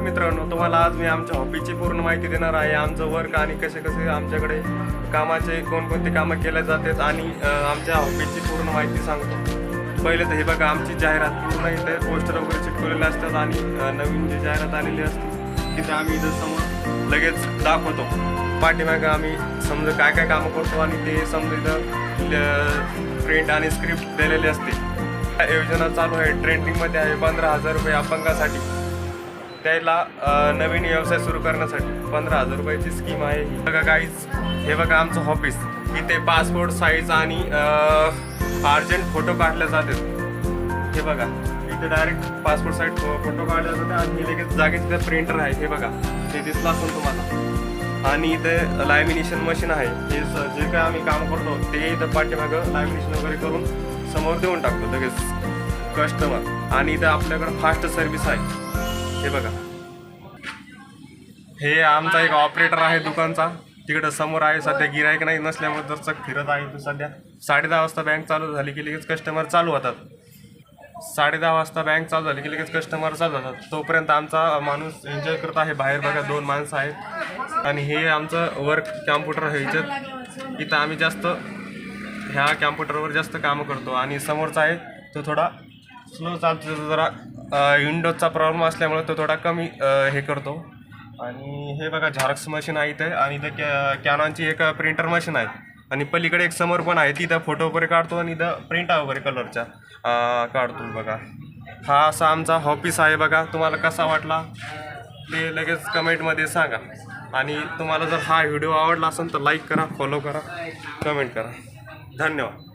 मित्रांनो, तुम्हाला आज मी आमच्या हॉबीची पूर्ण माहिती देणार आहे. आमचं वर्क आणि कसे कसे आमच्याकडे कामाचे कोणकोणते कामं केले जातात आणि आमच्या हॉबीची पूर्ण माहिती सांगतो. पहिले तर हे बघा, आमची जाहिरात पूर्ण इथे पोस्टर वगैरे चिटकवलेले असतात आणि नवीन जी जाहिरात आलेली असते तिथे आम्ही इथं समोर लगेच दाखवतो. पाठीमागं आम्ही समजा काय काय कामं करतो आणि ते समजा इथं प्रिंट आणि स्क्रिप्ट दिलेली असते. योजना चालू आहे, ट्रेंडिंगमध्ये आहे. 15,000 रुपये अपंगासाठी, त्याला नवीन व्यवसाय सुरू करण्यासाठी 15,000 रुपयाची स्कीम आहे ही. बघा गाईज, हे बघा आमचं ऑफिस. इथे पासपोर्ट साईज आणि अर्जंट फोटो काढले जातात. हे बघा, इथे डायरेक्ट पासपोर्ट साईज फोटो काढले जातात आणि लगेच जागेच इथं प्रिंटर आहे. हे बघा, ते दिसलं असेल तुम्हाला. आणि इथे लॅमिनेशन मशीन आहे. हे जे काय आम्ही काम करतो ते इथं पाठीमागं लॅमिनेशन वगैरे करून समोर देऊन टाकतो लगेच कस्टमर. आणि इथं आपल्याकडं फास्ट सर्व्हिस आहे. हे बघा, हे आमचा एक ऑपरेटर आहे दुकानचा, तिकडं समोर आहे. सध्या गिराईक नाही नसल्यामुळे जर चक फिरत आहे. तो सध्या 10:30 वाजता बँक चालू झाली की लगेच कस्टमर चालू होतात. 10:30 वाजता बँक चालू झाली की लगेच कस्टमर चालू होतात. तोपर्यंत आमचा माणूस एन्जॉय करत आहे. बाहेर बघा 2 माणसं आहेत. आणि हे आमचं वर्क कॅम्प्युटर आहे. इथं आम्ही जास्त ह्या कॅम्प्युटरवर जास्त कामं करतो. आणि समोरचा आहे तो थोडा स्लो चालतो, जरा विंडोजचा प्रॉब्लेम असल्यामुळे तो थोडा कमी हे करतो. आणि हे बघा, झेरॉक्स मशीन आहे इथे. आणि इथं कॅनॉनची एक प्रिंटर मशीन आहे. आणि पलीकडे एक समोर पण आहे, तिथं फोटो वगैरे काढतो आणि इथं प्रिंट वगैरे कलरच्या काढतो. बघा, हा असा आमचा ऑफिस आहे. बघा, तुम्हाला कसा वाटला ते लगेच कमेंटमध्ये सांगा. आणि तुम्हाला जर हा व्हिडिओ आवडला असेल तर लाईक करा, फॉलो करा, कमेंट करा. धन्यवाद.